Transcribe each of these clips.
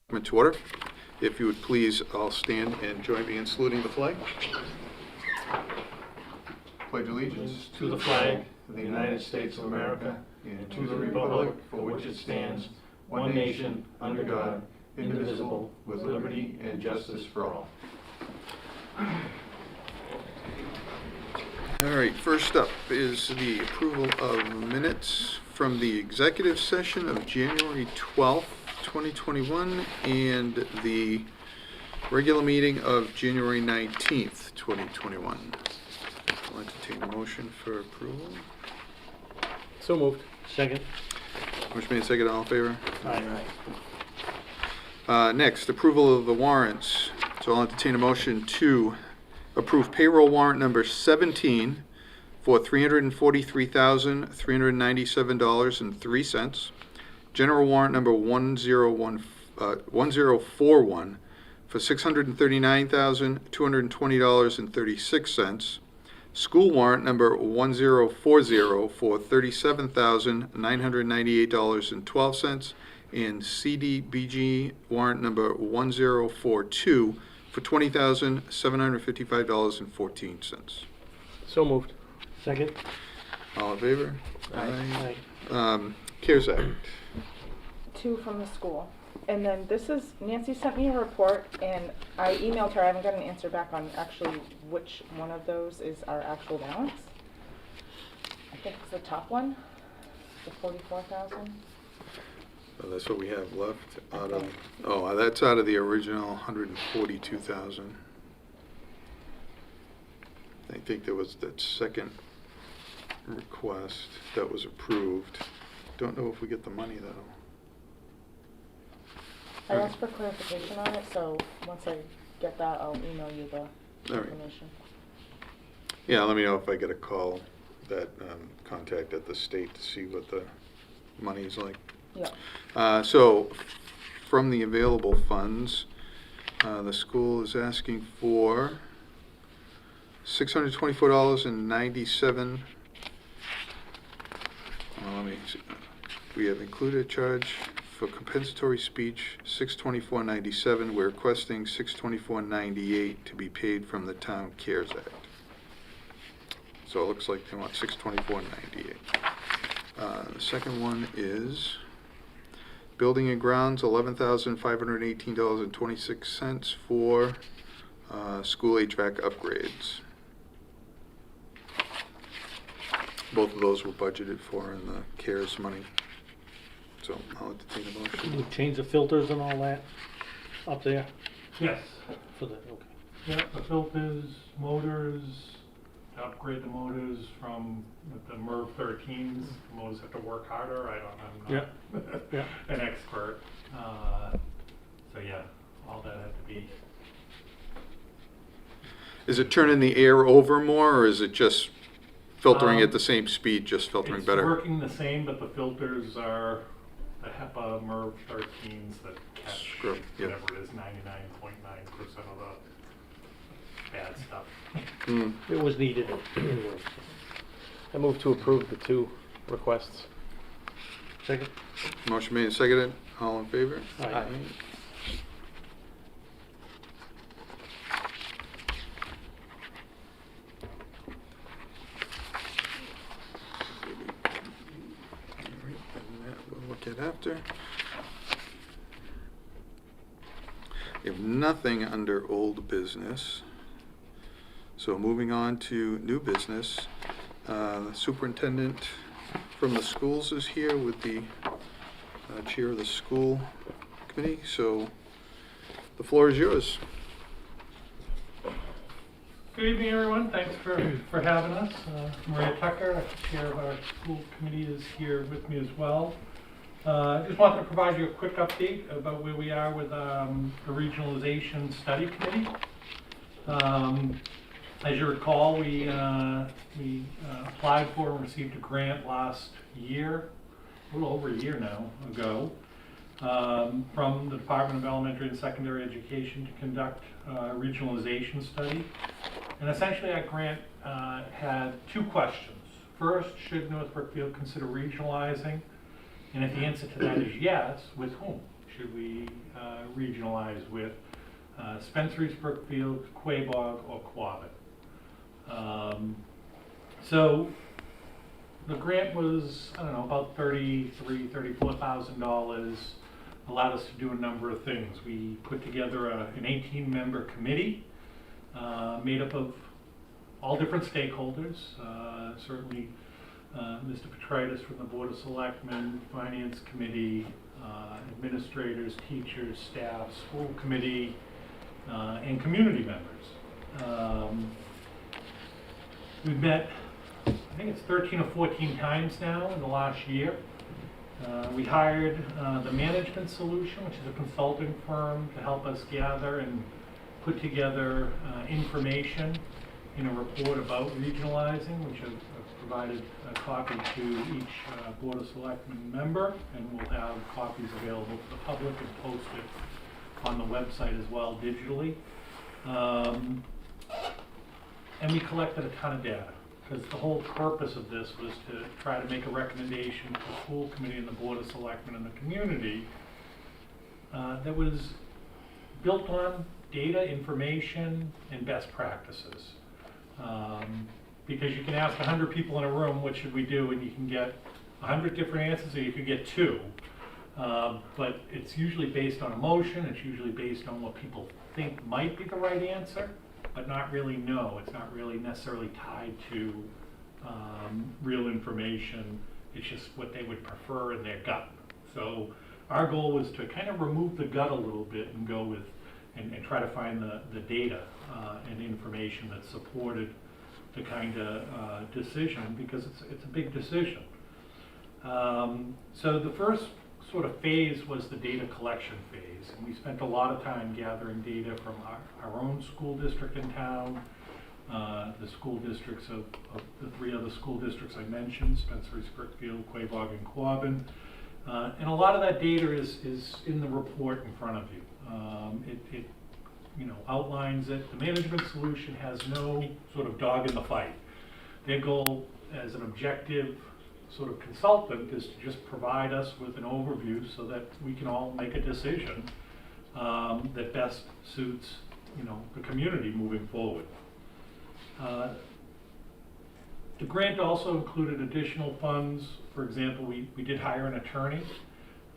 To order. If you would please all stand and join me in saluting the flag. Pledge allegiance to the flag of the United States of America and to the republic for which it stands, one nation, under God, indivisible, with liberty and justice for all. All right, first up is the approval of minutes from the executive session of January 12th, 2021, and the regular meeting of January 19th, 2021. I'll entertain a motion for approval. So moved. Second. Motion made, second, all in favor? Aye. Next, approval of the warrants. So I'll entertain a motion to approve payroll warrant number 17 for $343,397.03. General warrant number 1041 for $639,220.36. School warrant number 1040 for $37,998.12. And Cdbg warrant number 1042 for $20,755.14. So moved. Second. All in favor? Aye. CARES Act. 2 from the school. And then this is, Nancy sent me a report and I emailed her. I haven't got an answer back on actually which one of those is our actual balance. I think it's the top one, the 44,000. So that's what we have left out of, oh, that's out of the original 142,000. I think there was that second request that was approved. Don't know if we get the money though. I asked for clarification on it, so once I get that, I'll email you the information. Yeah, let me know if I get a call that contact at the state to see what the money is like. Yeah. So, from the available funds, the school is asking for $624.97. Let me see. We have included a charge for compensatory speech, $624.97. We're requesting $624.98 to be paid from the Town CARES Act. So it looks like they want $624.98. The second one is Building and Grounds, $11,518.26 for school HVAC upgrades. Both of those were budgeted for in the CARES money. So I'll entertain a motion. Can you change the filters and all that up there? Yes. For the, okay. Yeah, the filters, motors, to upgrade the motors from the MERV 13s. The motors have to work harder. I'm not an expert. So yeah, all that had to be. Is it turning the air over more, or is it just filtering at the same speed, just filtering better? It's working the same, but the filters are the HEPA MERV 13s that catch whatever it is, 99.9% of the bad stuff. It was needed. I move to approve the 2 requests. Second. Motion made and seconded. All in favor? Aye. We'll look at after. We have nothing under old business. So moving on to new business, the superintendent from the schools is here with the chair of the school committee. So the floor is yours. Good evening, everyone. Thanks for having us. Maria Tucker, chair of our school committee, is here with me as well. I just wanted to provide you a quick update about where we are with the regionalization study committee. As you recall, we applied for and received a grant last year, a little over a year now ago, from the Department of Elementary and Secondary Education to conduct a regionalization study. And essentially that grant had 2 questions. First, should North Brookfield consider regionalizing? And if the answer to that is yes, with whom should we regionalize with Spencer's, Brookfield, Quabog, or Quabbin. So the grant was, I don't know, about $34,000, allowed us to do a number of things. We put together an 18-member committee made up of all different stakeholders, certainly Mr. Petritis from the Board of Selectmen, Finance Committee, administrators, teachers, staff, school committee, and community members. We've met, I think it's 13 or 14 times now in the last year. We hired the Management Solution, which is a consulting firm, to help us gather and put together information in a report about regionalizing, which I've provided a copy to each Board of Selectmen member, and we'll have copies available to the public and posted on the website as well digitally. And we collected a ton of data, because the whole purpose of this was to try to make a recommendation to the school committee and the Board of Selectmen and the community that was built on data, information, and best practices. Because you can ask 100 people in a room, what should we do, and you can get 100 different answers, or you could get 2. But it's usually based on emotion, it's usually based on what people think might be the right answer, but not really know. It's not really necessarily tied to real information. It's just what they would prefer in their gut. So our goal was to kind of remove the gut a little bit and go with, and try to find the data and information that supported the kind of decision, because it's a big decision. So the first sort of phase was the data collection phase, and we spent a lot of time gathering data from our own school district in town, the school districts of the 3 other school districts I mentioned, Spencer, Brookfield, Quabog, and Quabbin. And a lot of that data is in the report in front of you. It outlines it. The Management Solution has no sort of dog in the fight. Their goal as an objective sort of consultant is to just provide us with an overview so that we can all make a decision that best suits, the community moving forward. The grant also included additional funds. For example, we did hire an attorney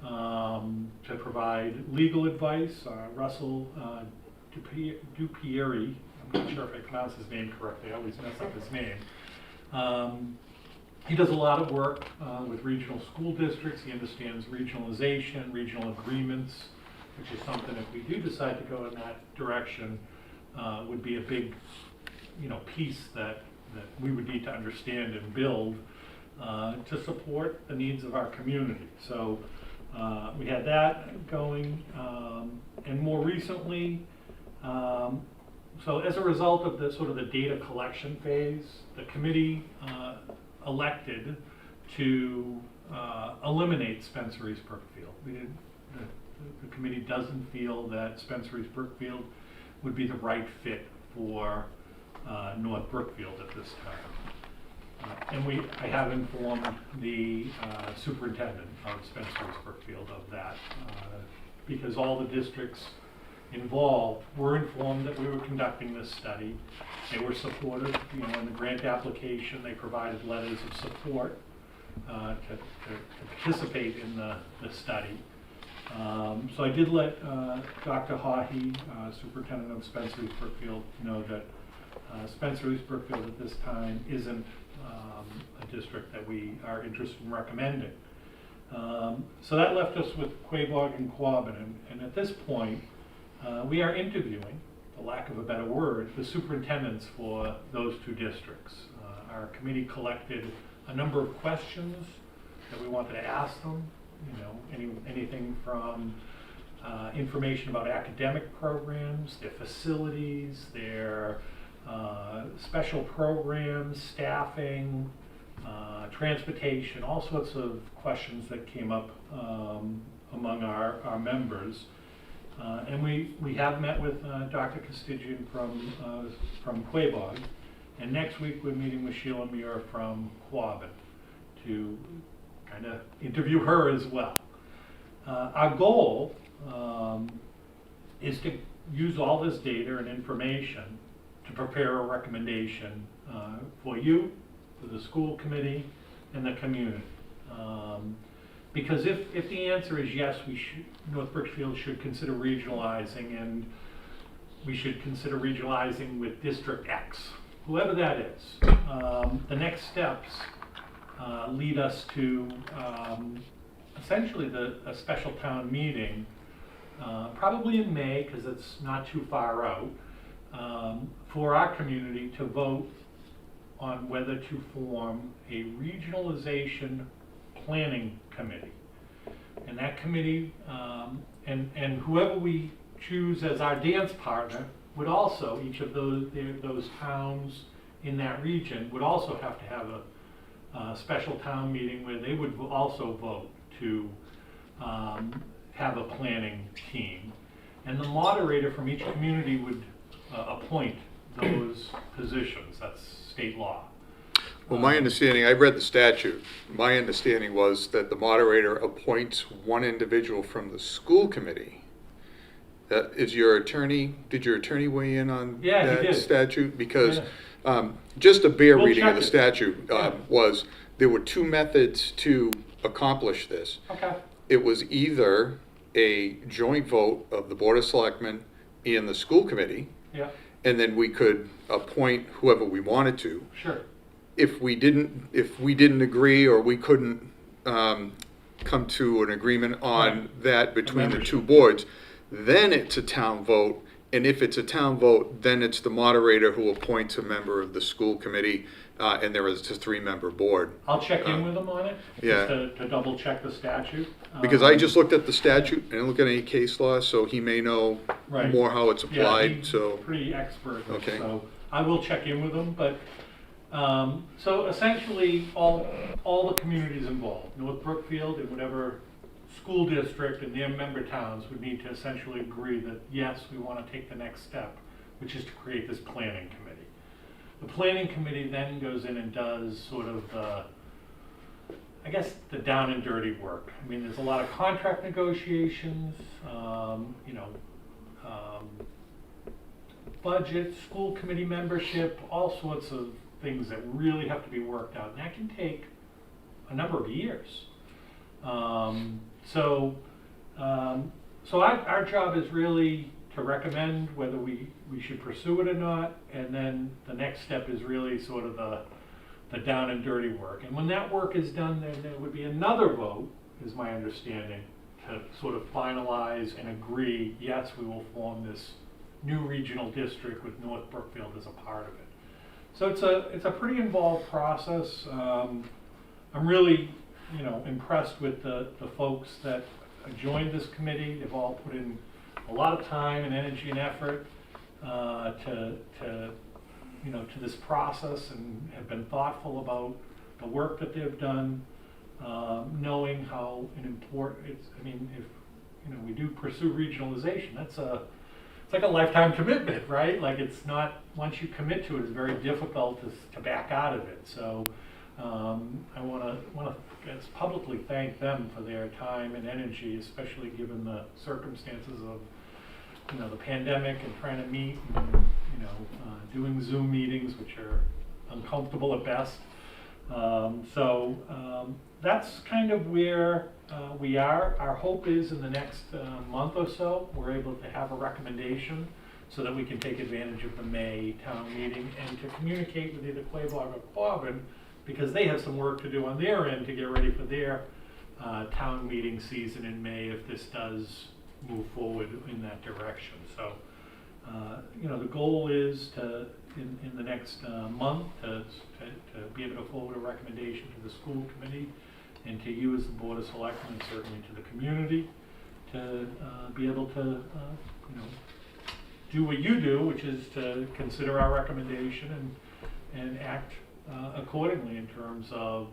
to provide legal advice. Russell Dupieri, I'm not sure if I pronounced his name correctly, I always mess up his name. He does a lot of work with regional school districts. He understands regionalization, regional agreements, which is something, if we do decide to go in that direction, would be a big piece that we would need to understand and build to support the needs of our community. So we had that going, and more recently, so as a result of the sort of the data collection phase, the committee elected to eliminate Spencer East Brookfield. The committee doesn't feel that Spencer East Brookfield would be the right fit for North Brookfield at this time. And I have informed the superintendent of Spencer East Brookfield of that, because all the districts involved were informed that we were conducting this study. They were supportive, in the grant application. They provided letters of support to participate in the study. So I did let Dr. Haughey, superintendent of Spencer East Brookfield, know that Spencer East Brookfield at this time isn't a district that we are interested in recommending. So that left us with Quabog and Quabbin, and at this point, we are interviewing, for lack of a better word, the superintendents for those 2 districts. Our committee collected a number of questions that we wanted to ask them, anything from information about academic programs, their facilities, their special programs, staffing, transportation, all sorts of questions that came up among our members. And we have met with Dr. Castigian from Quabog, and next week we're meeting with Sheila Muir from Quabbin to kind of interview her as well. Our goal is to use all this data and information to prepare a recommendation for you, for the school committee, and the community. Because if the answer is yes, North Brookfield should consider regionalizing, and we should consider regionalizing with District X, whoever that is, the next steps lead us to essentially a special town meeting, probably in May, because it's not too far out, for our community to vote on whether to form a regionalization planning committee. And that committee, and whoever we choose as our dance partner would also, each of those towns in that region would also have to have a special town meeting where they would also vote to have a planning team. And the moderator from each community would appoint those positions. That's state law. Well, my understanding, I read the statute. My understanding was that the moderator appoints one individual from the school committee. That is your attorney. Did your attorney weigh in on Yeah, he that did. statute? Because just a bare We'll reading of check the it. statute Yeah. was there were two methods to accomplish this. Okay. It was either a joint vote of the Board of Selectmen and the school committee, Yeah. and then we could appoint whoever we wanted to. Sure. If we didn't agree, or we couldn't come to an agreement on Right. that between the membership. two boards, then it's a town vote. And if it's a town vote, then it's the moderator who appoints a member of the school committee, and there is a 3-member board. I'll check in with them on it, yeah. just to double check the statute. Because I just looked at the statute, and I didn't look at any case law, so he may know Right. more how it's Yeah, applied, he's so. pretty expert, Okay. so I will check in with them, but, so essentially, all the communities involved, North Brookfield and whatever school district and their member towns would need to essentially agree that, yes, we want to take the next step, which is to create this planning committee. The planning committee then goes in and does sort of I guess the down and dirty work. I mean, there's a lot of contract negotiations, budget, school committee membership, all sorts of things that really have to be worked out. And that can take a number of years. So our job is really to recommend whether we should pursue it or not, and then the next step is really sort of the down and dirty work. And when that work is done, then there would be another vote, is my understanding, to sort of finalize and agree, yes, we will form this new regional district with North Brookfield as a part of it. So it's a pretty involved process. I'm really, impressed with the folks that joined this committee. They've all put in a lot of time and energy and effort to this process, and have been thoughtful about the work that they've done, knowing how important it's. I mean, if we do pursue regionalization, it's like a lifetime commitment, right? Like, it's not, once you commit to it, it's very difficult to back out of it. So I want to publicly thank them for their time and energy, especially given the circumstances of the pandemic and trying to meet, and, doing Zoom meetings, which are uncomfortable at best. That's kind of where we are. Our hope is in the next month or so, we're able to have a recommendation so that we can take advantage of the May town meeting and to communicate with either Quabog or Quabbin, because they have some work to do on their end to get ready for their town meeting season in May if this does move forward in that direction. So, the goal is to, in the next month, to be able to forward a recommendation to the school committee and to you as the Board of Selectmen, and certainly to the community, to be able to, do what you do, which is to consider our recommendation and act accordingly in terms of,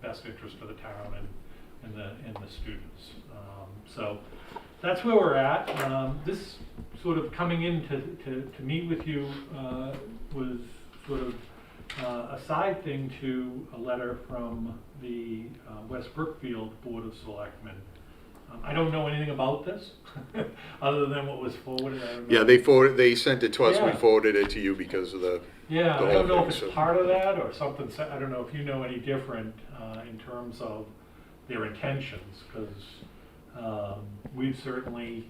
best interest for the town and the students. So that's where we're at. This sort of coming in to meet with you was sort of a side thing to a letter from the West Brookfield Board of Selectmen I don't know anything about this, other than what was forwarded. I don't know. Yeah, they sent it to us, we Yeah. forwarded it to you because of the, Yeah, the I whole don't know thing, if it's so- part of that or something, I don't know if you know any different in terms of their intentions, because we've certainly,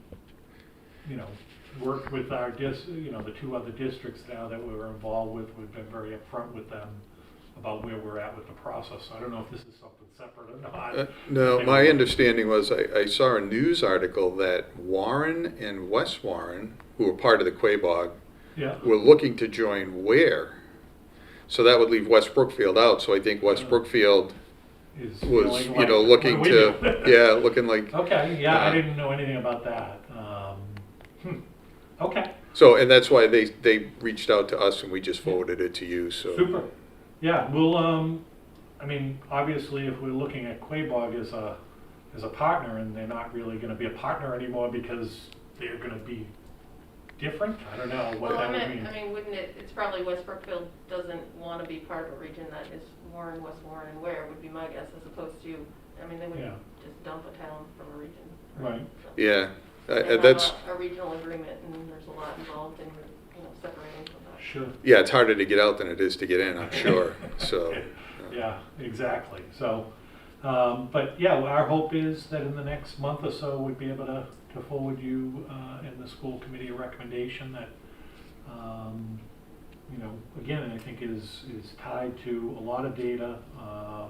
you know, worked with our the two other districts now that we were involved with. We've been very upfront with them about where we're at with the process. I don't know if this is something separate or not. No, They my were- understanding was, I saw a news article that Warren and West Warren, who were part of the Quabog, Yeah, were looking to join Ware. So that would leave West Brookfield out, so I think West Brookfield is was, feeling you like, know, what looking do we to, do? yeah, looking like, Okay, yeah, I Uh, didn't know anything about that. Okay. so, and that's why they reached out to us and we just forwarded it to you, so. Super. Yeah, we'll, I mean, obviously, if we're looking at Quabog as a partner, and they're not really gonna be a partner anymore because they're gonna be different, I don't know what Well, that would mean. I mean, wouldn't it, it's probably West Brookfield doesn't want to be part of a region that is Warren, West Warren, and Ware would be my guess, as opposed to, I mean, they would Yeah. just dump a town from a region. Right. So, Yeah, they have that's, a regional agreement, and there's a lot involved in, separating from that. Sure. yeah, it's harder to get out than it is to get in, I'm sure, so. Yeah, exactly. So, but yeah, our hope is that in the next month or so, we'd be able to forward you and the school committee a recommendation that, you know, again, I think is tied to a lot of data, a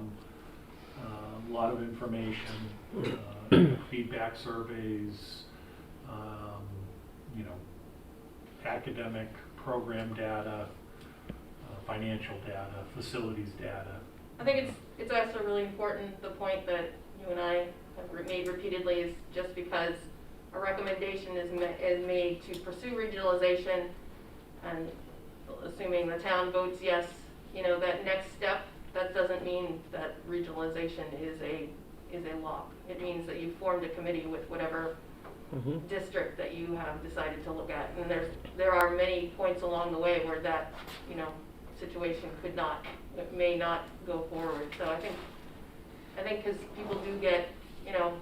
lot of information, feedback surveys, you know, academic program data, financial data, facilities data. I think it's also really important, the point that you and I have made repeatedly, is just because a recommendation is made to pursue regionalization, and assuming the town votes yes, you know, that next step, that doesn't mean that regionalization is a law. It means that you formed a committee with whatever district that you have decided to look at. And there are many points along the way where that, you know, situation may not go forward. So I think because people do get, you know,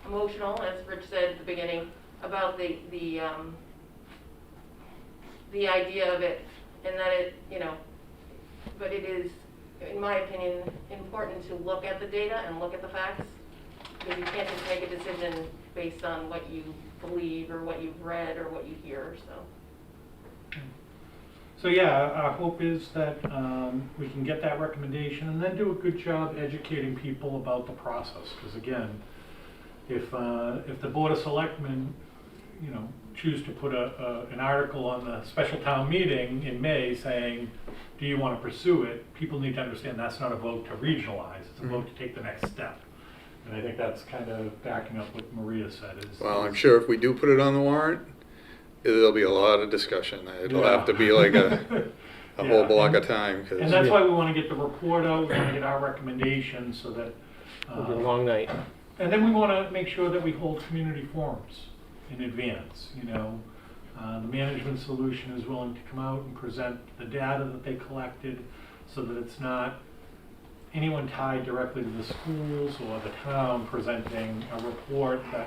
emotional, as Rich said at the beginning, about the idea of it, and that it, you know, but it is, in my opinion, important to look at the data and look at the facts, because you can't just make a decision based on what you believe or what you've read or what you hear, so. So yeah, our hope is that we can get that recommendation and then do a good job educating people about the process. Because again, if the Board of Selectmen, you know, choose to put an article on the special town meeting in May saying, do you want to pursue it? People need to understand that's not a vote to regionalize, it's a vote to take the next step. And I think that's kind of backing up what Maria said. Well, I'm sure if we do put it on the warrant, there'll be a lot of discussion. It'll Yeah. have to be like a Yeah, whole block and- of time, 'cause- And that's why we want to get the report out, we want to get our recommendations so that. It'll be a long night. And then we want to make sure that we hold community forums in advance, you know. The management solution is willing to come out and present the data that they collected so that it's not anyone tied directly to the schools or the town presenting a report that,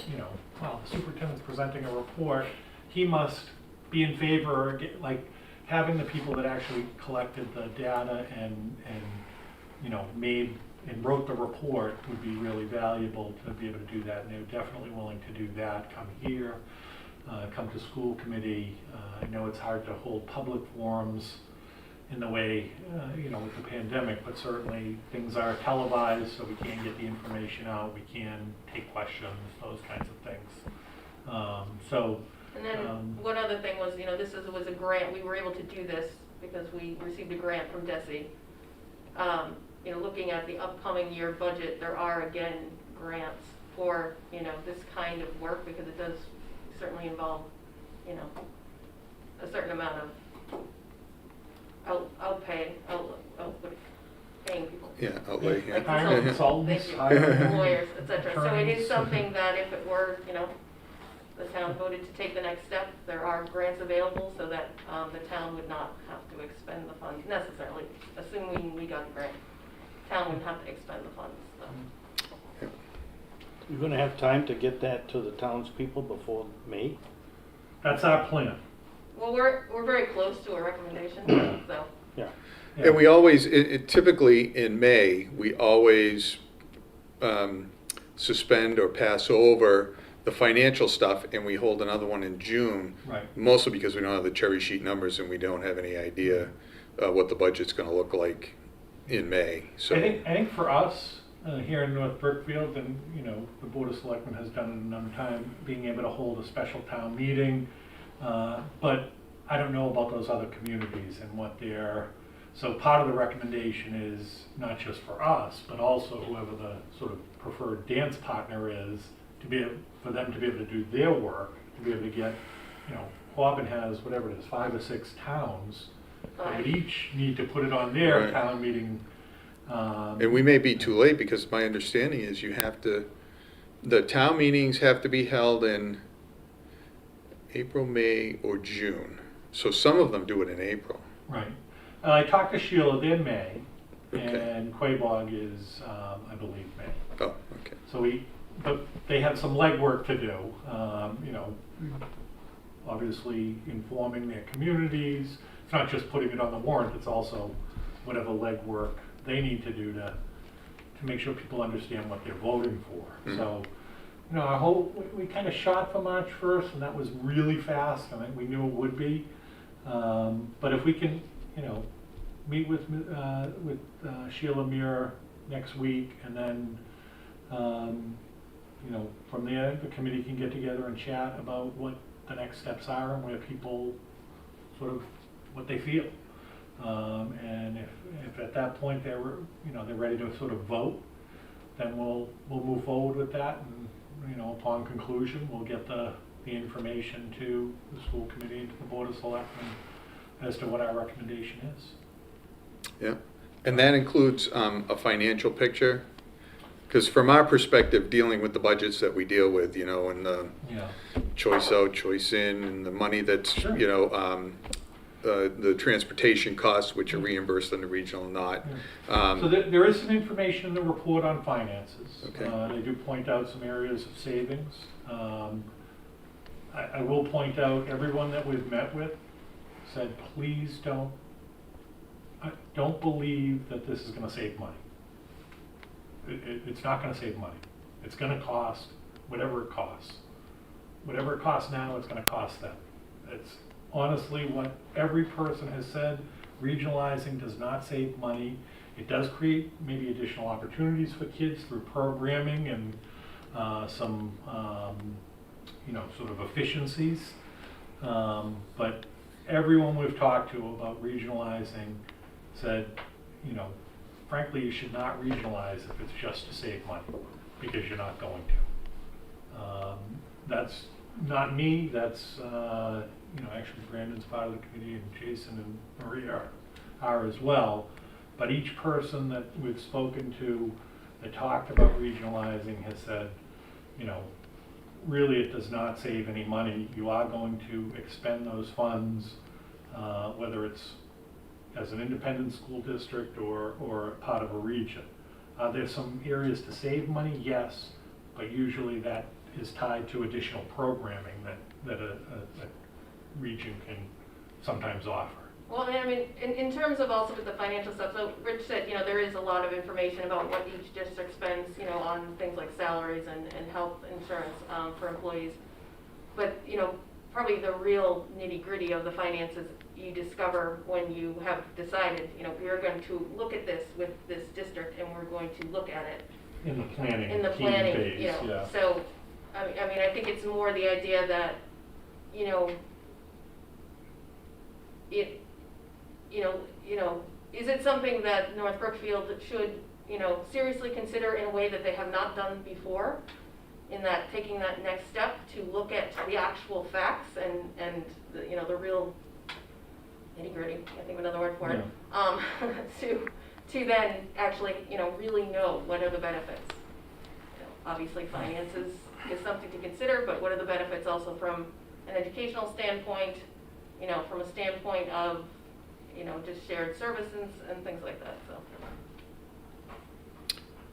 you know, well, the superintendent's presenting a report, he must be in favor, or like, having the people that actually collected the data and you know, made and wrote the report would be really valuable to be able to do that. And they're definitely willing to do that, come here, come to school committee. I know it's hard to hold public forums in the way, you know, with the pandemic, but certainly things are televised, so we can get the information out, we can take questions, those kinds of things. And then one other thing was, you know, was a grant, we were able to do this because we received a grant from DESE. You know, looking at the upcoming year budget, there are again grants for, you know, this kind of work, because it does certainly involve, you know, a certain amount of paying people. Yeah, outlay, yeah. Like Hiring consultants, consultants, thank you, hiring lawyers, et cetera. So it is attorneys. something that if it were, you know, the town voted to take the next step, there are grants available so that the town would not have to expend the funds necessarily, assuming we got the grant. Town wouldn't have to expend the funds, so. You're gonna have time to get that to the townspeople before May? That's our plan. Well, we're very close to a recommendation, so. Yeah. Yeah. And we always, typically in May, we always suspend or pass over the financial stuff, and we hold another one in June. Right. Mostly because we don't have the cherry sheet numbers and we don't have any idea what the budget's gonna look like in May, so. I think for us, here in North Brookfield, and, you know, the Board of Selectmen has done it another time, being able to hold a special town meeting, but I don't know about those other communities and what they're, so part of the recommendation is not just for us, but also whoever the sort of preferred dance partner is, to be able, for them to be able to do their work, to be able to get, you know, Quabbin has, whatever it is, 5 or 6 towns, that would each need to put it on their Right. town meeting. And we may be too late, because my understanding is you have to, the town meetings have to be held in April, May, or June. So some of them do it in April. Right. I talked to Sheila, they're May, Okay. and Quabog is, I believe, May. Oh, okay. So but they have some legwork to do, you know, obviously informing their communities. It's not just putting it on the warrant, it's also whatever legwork they need to do to make sure people understand what they're voting for. Mhm. So, you know, our whole, we kind of shot for March 1st, and that was really fast, and we knew it would be. But if we can, you know, meet with Sheila Muir next week, and then, you know, from there, the committee can get together and chat about what the next steps are and where people sort of, what they feel. And if at that point they're, you know, they're ready to sort of vote, then we'll move forward with that, and, you know, upon conclusion, we'll get the information to the school committee and to the Board of Selectmen as to what our recommendation is. Yeah, and that includes a financial picture? Because from our perspective, dealing with the budgets that we deal with, you know, and the Yeah. choice out, choice in, and the money that's, Sure. you know, the transportation costs, which are reimbursed on the regional and not. So there is some information in the report on finances. Okay. They do point out some areas of savings. I will point out, everyone that we've met with said, please don't believe that this is gonna save money. It's not gonna save money. It's gonna cost whatever it costs. Whatever it costs now, it's gonna cost them. It's honestly what every person has said. Regionalizing does not save money. It does create maybe additional opportunities for kids through programming and some, you know, sort of efficiencies. But everyone we've talked to about regionalizing said, you know, frankly, you should not regionalize if it's just to save money, because you're not going to. That's not me, that's, you know, actually Brandon's part of the committee, and Jason and Maria are as well. But each person that we've spoken to that talked about regionalizing has said, you know, really it does not save any money. You are going to expend those funds, whether it's as an independent school district or part of a region. There's some areas to save money, yes, but usually that is tied to additional programming that a region can sometimes offer. Well, I mean, in terms of also with the financial stuff, so Rich said, you know, there is a lot of information about what each district spends, you know, on things like salaries and health insurance for employees. But, you know, probably the real nitty-gritty of the finances you discover when you have decided, you know, we are going to look at this with this district, and we're going to look at it In the planning, in the team planning, phase, you know. yeah. So, I mean, I think it's more the idea that, you know, is it something that North Brookfield should, you know, seriously consider in a way that they have not done before? In that, taking that next step to look at the actual facts and the, you know, the real nitty-gritty, I think of another word for it, to then actually, you know, really know what are the benefits. You know, obviously finances is something to consider, but what are the benefits also from an educational standpoint, you know, from a standpoint of, you know, just shared services and things like that, so.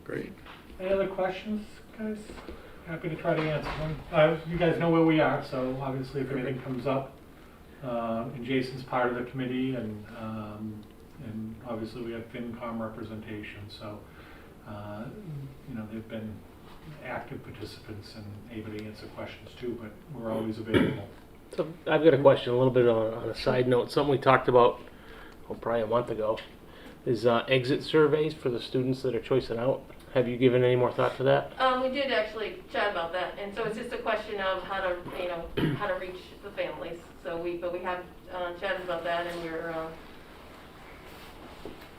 Great. Any other questions, guys. Happy to try to answer them. You guys know where we are, so obviously if anything comes up, and Jason's part of the committee, and obviously we have FinCom representation, so, they've been active participants and able to answer questions too, but we're always available. So I've got a question, a little bit on a side note. Something we talked about, probably a month ago, is exit surveys for the students that are choicing out. Have you given any more thought to that? We did actually chat about that, and so it's just a question of how to, how to reach the families. So we have chatted about that, and we're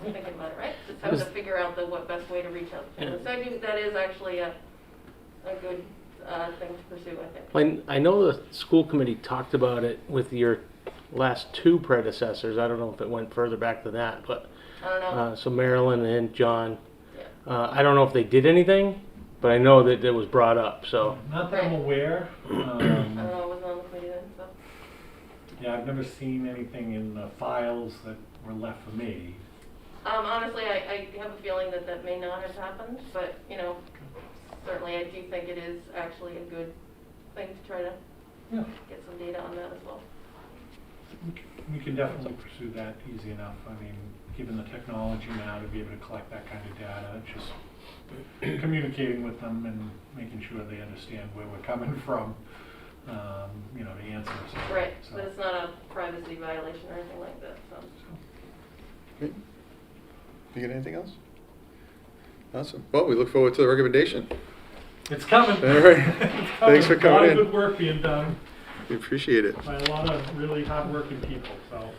thinking about it, right? Just having to figure out what best way to reach out to families. So I think that is actually a good thing to pursue, I think. I know the school committee talked about it with your last two predecessors. I don't know if it went further back than that, but I don't know. so Marilyn and John. Yeah. I don't know if they did anything, but I know that it was brought up. So Not that I'm aware. I don't know, I wasn't on the committee then, so. Yeah, I've never seen anything in the files that were left for me. Honestly, I have a feeling that may not have happened, but, certainly I do think it is actually a good thing to try to Yeah. get some data on that as well. We can definitely pursue that easy enough. I mean, given the technology now to be able to collect that kind of data, it's just communicating with them and making sure they understand where we're coming from, to answer. Right, So, but it's not a privacy violation or anything like that, so. Great. You got anything else? Awesome. Well, we look forward to the recommendation. it's coming. All right. It's coming. Thanks for A lot coming of in. good work being done We appreciate it. by a lot of really hardworking people, so.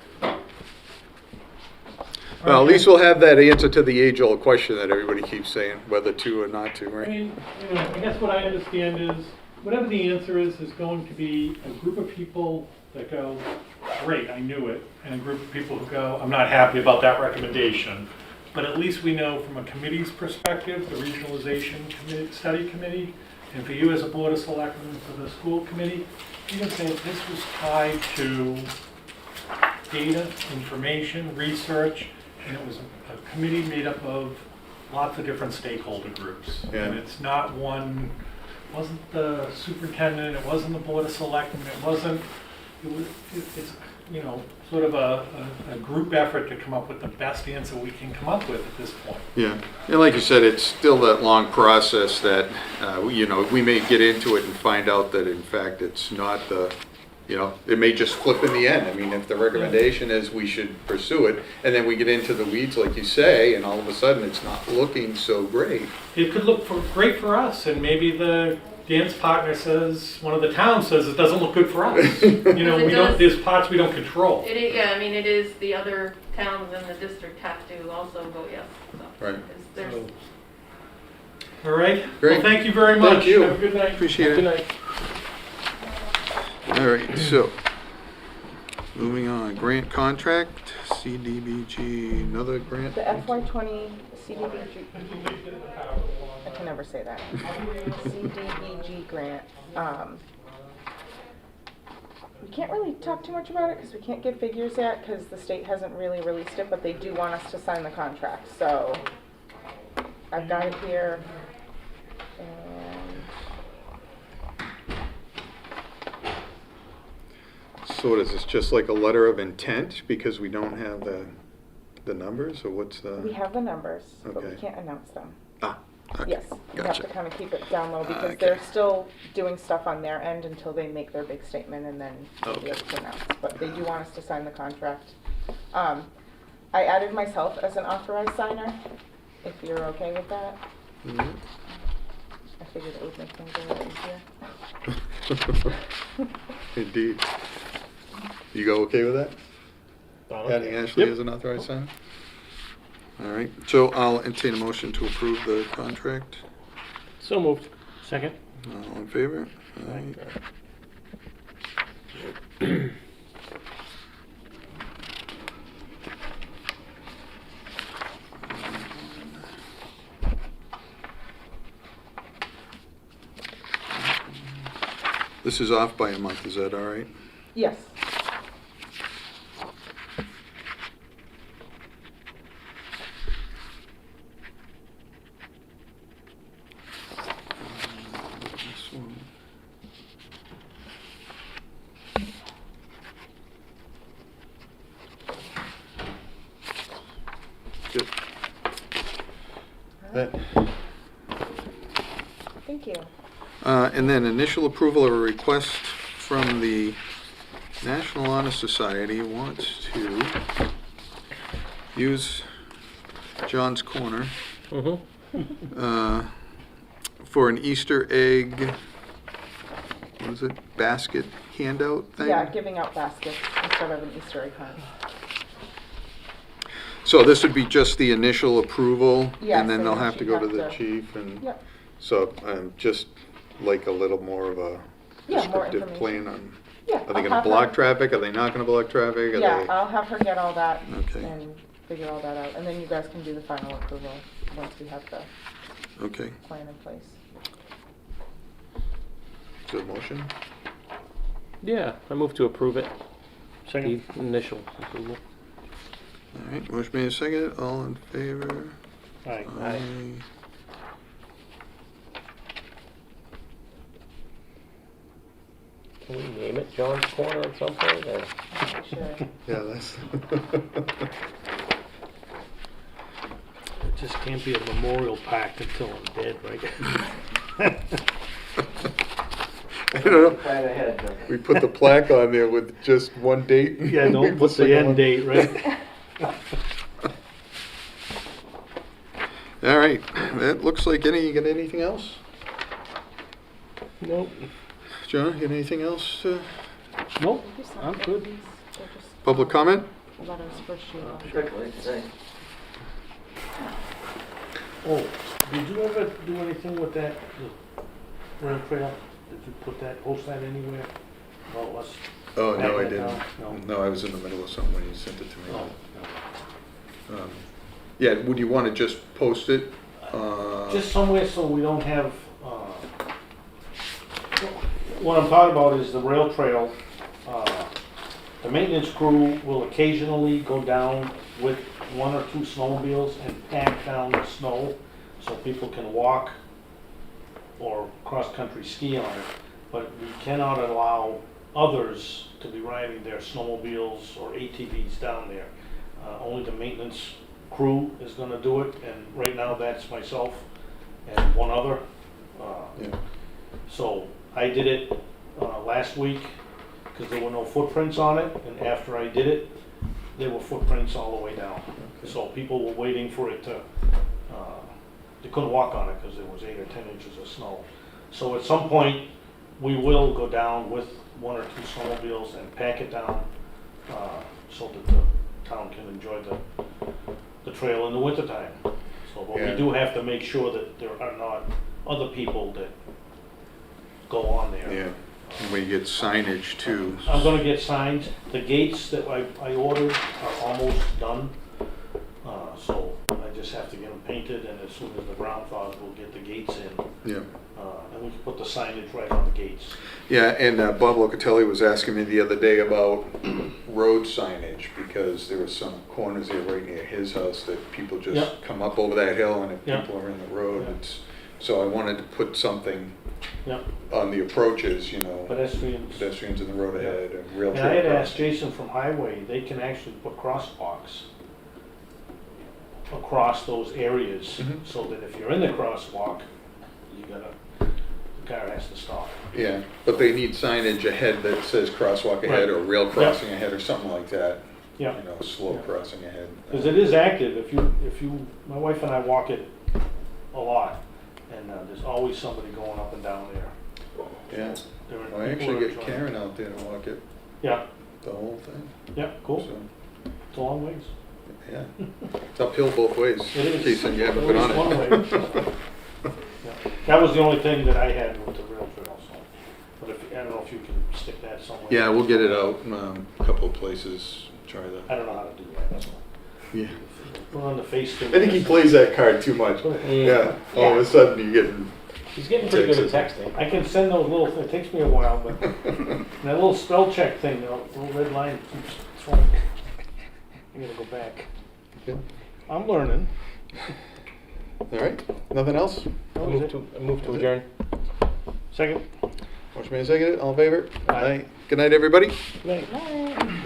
Well, at least we'll have that answer to the age-old question that everybody keeps saying, whether to or not to, I right? mean, I guess what I understand is, whatever the answer is going to be a group of people that go, great, I knew it, and a group of people who go, I'm not happy about that recommendation. But at least we know from a committee's perspective, the regionalization study committee, and for you as a board of selectmen, for the school committee, you can say this was tied to data, information, research, and it was a committee made up of lots of different stakeholder groups. Yeah. And it's not one, it wasn't the superintendent, it wasn't the board of selectmen, it's sort of a group effort to come up with the best answer we can come up with at this point. Yeah, and like you said, it's still that long process that, we may get into it and find out that in fact it's not it may just flip in the end. I mean, if the recommendation is we should pursue it, and then we get into the weeds, like you say, and all of a sudden it's not looking so great. It could look great for us, and maybe the dance partner says, one of the towns says it doesn't look good for us. There's parts we don't control. It is, yeah, I mean, it is, the other towns in the district have to also vote yes, so. Right. There's, All right. Great. Well, thank you very much. Thank you. Have a good night. Appreciate good it. night. All right, so, moving on, grant contract, Cdbg, another grant? The FY20 CDBG, I can never say that. CDBG grant. We can't really talk too much about it because we can't give figures yet because the state hasn't really released it, but they do want us to sign the contract. So I've got it here. And So what is this, just like a letter of intent because we don't have the numbers, or what's the? we have the numbers, but we Okay. can't announce them. Ah, okay. Yes, we have Gotcha. to kind of keep it down low because Okay. they're still doing stuff on their end until they make their big statement and then we'll be Okay. able to announce. But they do want us to sign the contract. I added myself as an authorized signer, if you're okay with that. Mhm. I figured it would make things a little easier. Indeed. You go okay with that? Adding Ashley Yep. as an authorized signer? All right, so I'll entertain a motion to approve the contract. So moved. Second. All in favor? Aye. This is off by a month, is that all right? Yes. That- Thank you. And then initial approval of a request from the National Honor Society wants to use John's Corner Mm-hmm. For an Easter egg, what is it, basket handout thing? Yeah, giving out baskets instead of an Easter egg hunt. So this would be just the initial approval? Yes, And then and they'll then have to she'd go to have the to- chief and? Yep. So, just like a little more of a Yeah, more descriptive information. plan on, Yeah. are they I'll gonna have block her- traffic, are they not gonna block traffic? Are Yeah, they- I'll have her get all that Okay. and figure all that out, and then you guys can do the final approval once we have the Okay, plan in place. is there a motion? Yeah, I move to approve it. Second. The initial approval. All right, motion made and seconded, all in favor? Aye. Aye. Can we name it John's Corner at some point, or? I think we should. Yeah, that's. It just can't be a memorial park until I'm dead, right? I don't know. We put the plaque on there with just one date. Yeah, We don't put the second end one. date, right? All right, that looks like you got anything else? Nope. John, you got anything else? Nope, Thank you so I'm much. good. These- they're just, Public comment? Letters for Sheila. Oh, did you ever do anything with that rail trail? Did you put that, post that anywhere? No, it was. Oh, no, I Back didn't. then, no. No, I was in the middle of something when you sent it to me. Oh, no. Yeah, would you want to just post it? Just somewhere so we don't have, what I'm talking about is the rail trail. The maintenance crew will occasionally go down with one or two snowmobiles and pack down the snow so people can walk or cross-country ski on it. But we cannot allow others to be riding their snowmobiles or ATVs down there. Only the maintenance crew is gonna do it, and right now that's myself and one other. Yeah. So I did it last week because there were no footprints on it, and after I did it, there were footprints all the way down. So people were waiting for it to, they couldn't walk on it because there was 8 or 10 inches of snow. So at some point, we will go down with one or two snowmobiles and pack it down so that the town can enjoy the trail in the wintertime. So, but Yeah. we do have to make sure that there are not other people that go on there. Yeah, and we get signage too. I'm gonna get signs. The gates that I ordered are almost done. So I just have to get them painted, and as soon as the ground thaws, we'll get the gates in. Yeah. And we can put the signage right on the gates. Yeah, and Bob Locatelli was asking me the other day about road signage, because there were some corners there right near his house that people just Yep. come up over that hill, and if Yep. people are in the road, Yep. so I wanted to put something Yep, on the approaches, pedestrians. pedestrians in the road ahead, and rail And trail. I had asked crossing. Jason from Highway, they can actually put crosswalks across those areas, Mhm. so that if you're in the crosswalk, the car has to stop. Yeah, but they need signage ahead that says crosswalk ahead, or rail crossing ahead, or something like that. Yeah. Slow Yeah. crossing ahead. Because it is active, if you, my wife and I walk it a lot, and there's always somebody going up and down there. Yeah, There are well, I people actually that are get trying- Karen out there to walk it, Yeah, the whole thing. yeah, cool, So, it's a long ways. yeah, it's uphill both ways. It is. Jason, you haven't At been least on one it. way. Yeah. That was the only thing that I had with the rail trail, so, but if, I don't know if you can stick that somewhere. Yeah, we'll get it out, a couple of places, try I that. don't know how to do that, that's all. Yeah. Put on the face thing. I think he plays that card too much. Mm. Yeah, all of a sudden you're getting, He's getting pretty good at texting. I can send those little, it takes me a while, but that little spell check thing, the little red line keeps throwing. I gotta go back. Okay. I'm learning. all right, nothing else? I move to adjourn. Second. Motion made and seconded, all in favor? Aye. Good night, everybody. Night. Bye.